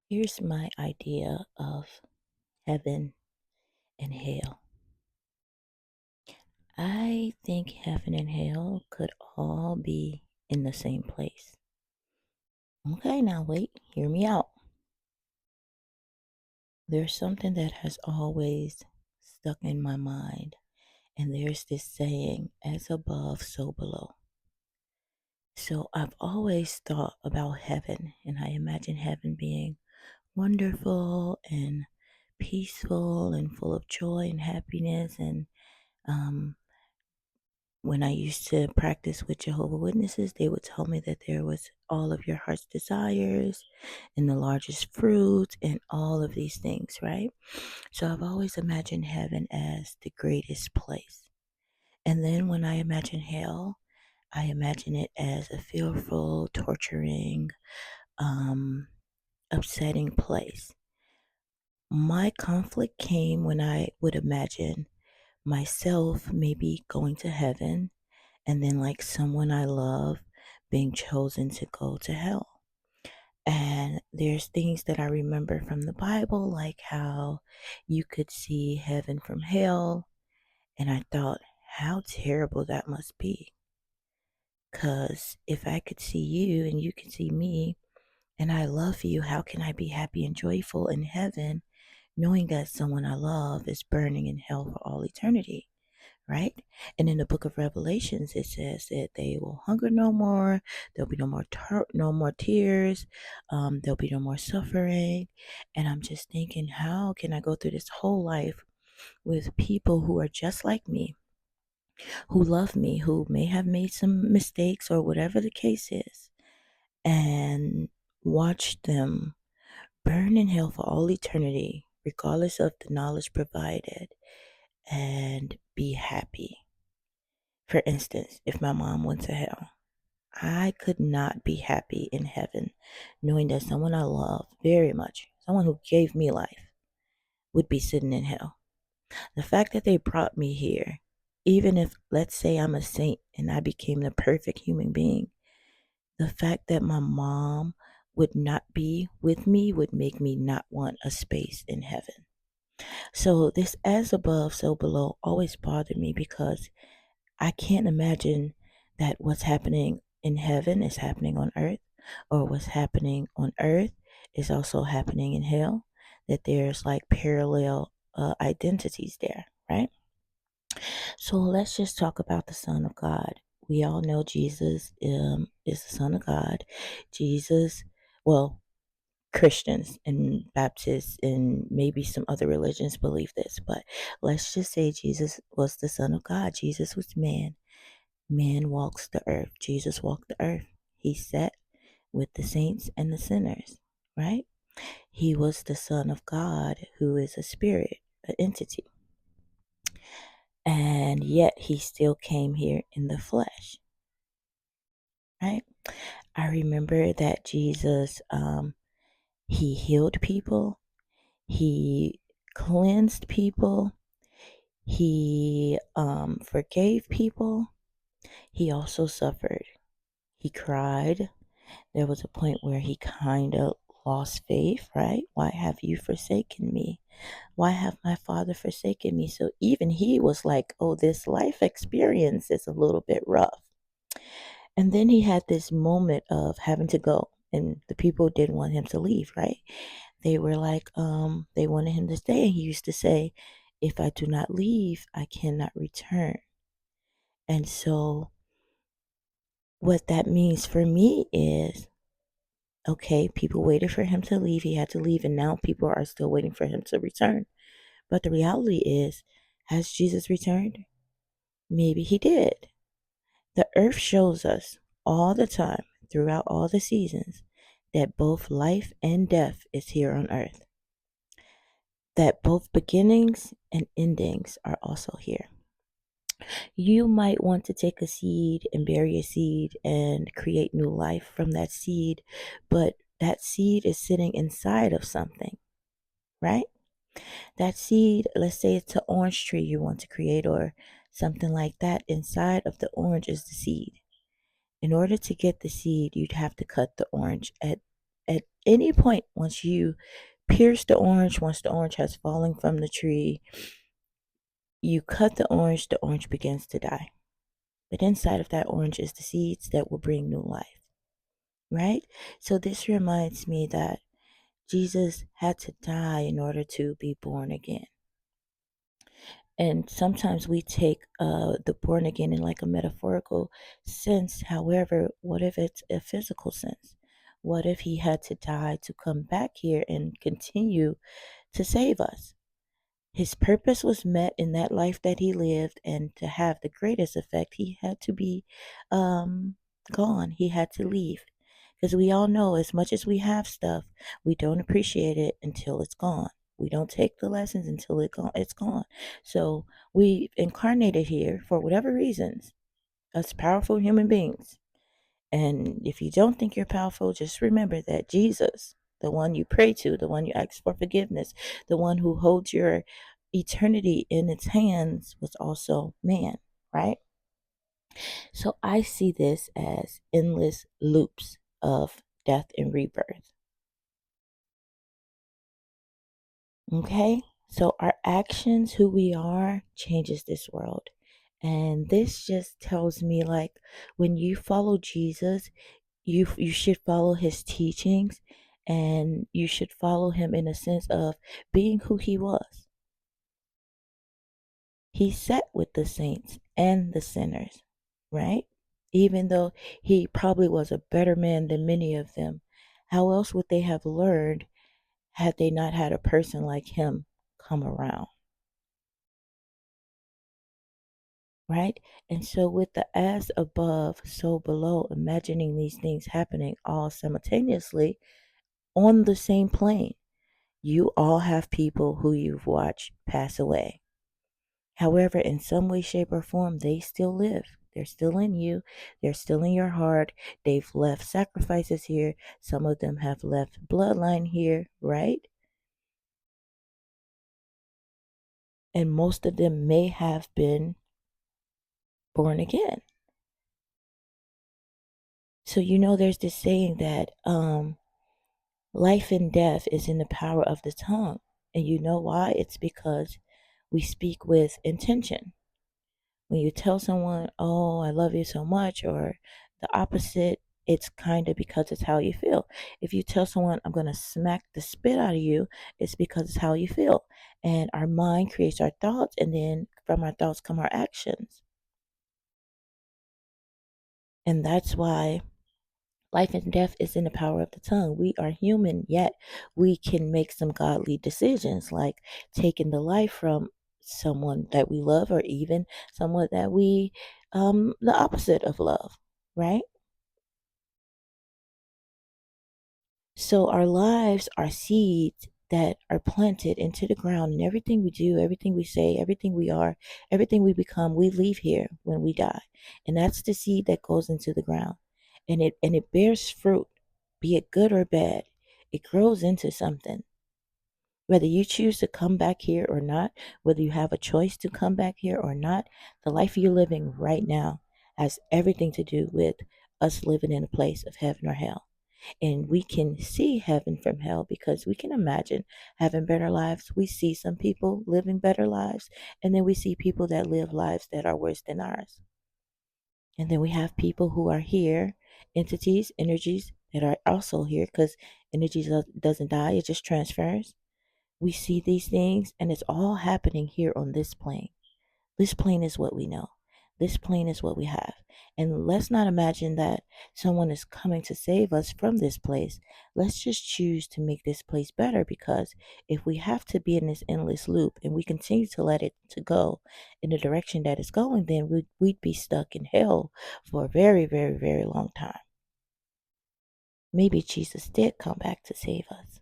Here's my idea of heaven and hell. I think heaven and hell could all be in the same place. Okay, now wait, hear me out. There's something that has always stuck in my mind, and there's this saying, as above, so below. So I've always thought about heaven, and I imagine heaven being wonderful and peaceful and full of joy and happiness and um, when I used to practice with Jehovah Witnesses, they would tell me that there was all of your heart's desires and the largest fruits and all of these things, right? So I've always imagined heaven as the greatest place. And then when I imagine hell, I imagine it as a fearful, torturing, um, upsetting place. My conflict came when I would imagine myself maybe going to heaven and then like someone I love being chosen to go to hell. And there's things that I remember from the Bible, like how you could see heaven from hell. And I thought, how terrible that must be. Because if I could see you and you could see me and I love you, how can I be happy and joyful in heaven knowing that someone I love is burning in hell for all eternity? Right? And in the book of Revelations, it says that they will hunger no more. There'll be no more tears. There'll be no more suffering. And I'm just thinking, how can I go through this whole life with people who are just like me, who love me, who may have made some mistakes or whatever the case is, and watch them burn in hell for all eternity, regardless of the knowledge provided, and be happy. For instance, if my mom went to hell, I could not be happy in heaven knowing that someone I love very much, someone who gave me life, would be sitting in hell. The fact that they brought me here, even if, let's say, I'm a saint and I became the perfect human being, the fact that my mom would not be with me would make me not want a space in heaven. So, this as above, so below always bothered me because I can't imagine that what's happening in heaven is happening on earth, or what's happening on earth is also happening in hell, that there's like parallel identities there, right? So let's just talk about the Son of God. We all know Jesus is the Son of God. Jesus, well, Christians and Baptists and maybe some other religions believe this, but let's just say Jesus was the Son of God. Jesus was man. Man walks the earth. Jesus walked the earth. He sat with the saints and the sinners, right? He was the Son of God who is a spirit, an entity. And yet he still came here in the flesh, right? I remember that Jesus, he healed people. He cleansed people. He forgave people. He also suffered. He cried. There was a point where he kind of lost faith, right? Why have you forsaken me? Why have my father forsaken me? So even he was like, oh, this life experience is a little bit rough. And then he had this moment of having to go, and the people didn't want him to leave, right? They were like, they wanted him to stay. And he used to say, if I do not leave, I cannot return. And so what that means for me is, okay, people waited for him to leave. He had to leave, and now people are still waiting for him to return. But the reality is, has Jesus returned? Maybe he did. The earth shows us all the time, throughout all the seasons, that both life and death is here on earth. That both beginnings and endings are also here. You might want to take a seed and bury a seed and create new life from that seed, but that seed is sitting inside of something, right? That seed, let's say it's an orange tree you want to create or something like that. Inside of the orange is the seed. In order to get the seed, you'd have to cut the orange at at any point, once you pierce the orange, once the orange has fallen from the tree, you cut the orange begins to die. But inside of that orange is the seeds that will bring new life, right? So this reminds me that Jesus had to die in order to be born again. And sometimes we take the born again in like a metaphorical sense. However, what if it's a physical sense? What if he had to die to come back here and continue to save us? His purpose was met in that life that he lived, and to have the greatest effect, he had to be gone. He had to leave. Because we all know, as much as we have stuff, we don't appreciate it until it's gone. We don't take the lessons until it's gone. So we incarnated here for whatever reasons as powerful human beings. And if you don't think you're powerful, just remember that Jesus, the one you pray to, the one you ask for forgiveness, the one who holds your eternity in its hands, was also man, right? So I see this as endless loops of death and rebirth. Okay? So our actions, who we are, changes this world. And this just tells me, like, when you follow Jesus, you should follow his teachings, and you should follow him in a sense of being who he was. He sat with the saints and the sinners, right? Even though he probably was a better man than many of them, how else would they have learned had they not had a person like him come around, right? And so, with the as above, so below, imagining these things happening all simultaneously on the same plane, you all have people who you've watched pass away. However, in some way, shape, or form, they still live. They're still in you. They're still in your heart. They've left sacrifices here. Some of them have left bloodline here, right? And most of them may have been born again. So, there's this saying that life and death is in the power of the tongue. And you know why? It's because we speak with intention. When you tell someone, oh, I love you so much, or the opposite, it's kind of because it's how you feel. If you tell someone, I'm going to smack the spit out of you, it's because it's how you feel. And our mind creates our thoughts, and then from our thoughts come our actions. And that's why life and death is in the power of the tongue. We are human, yet we can make some godly decisions, like taking the life from someone that we love, or even someone that we, the opposite of love, right? So our lives are seeds that are planted into the ground, and everything we do, everything we say, everything we are, everything we become, we leave here when we die. And that's the seed that goes into the ground. And it bears fruit, be it good or bad. It grows into something. Whether you choose to come back here or not, whether you have a choice to come back here or not, the life you're living right now has everything to do with us living in a place of heaven or hell. And we can see heaven from hell because we can imagine having better lives. We see some people living better lives, and then we see people that live lives that are worse than ours. And then we have people who are here, entities, energies that are also here, because energy doesn't die, it just transfers. We see these things, and it's all happening here on this plane. This plane is what we know. This plane is what we have. And let's not imagine that someone is coming to save us from this place. Let's just choose to make this place better, because if we have to be in this endless loop and we continue to let it to go in the direction that it's going, then we'd be stuck in hell for a very, very, very long time. Maybe Jesus did come back to save us.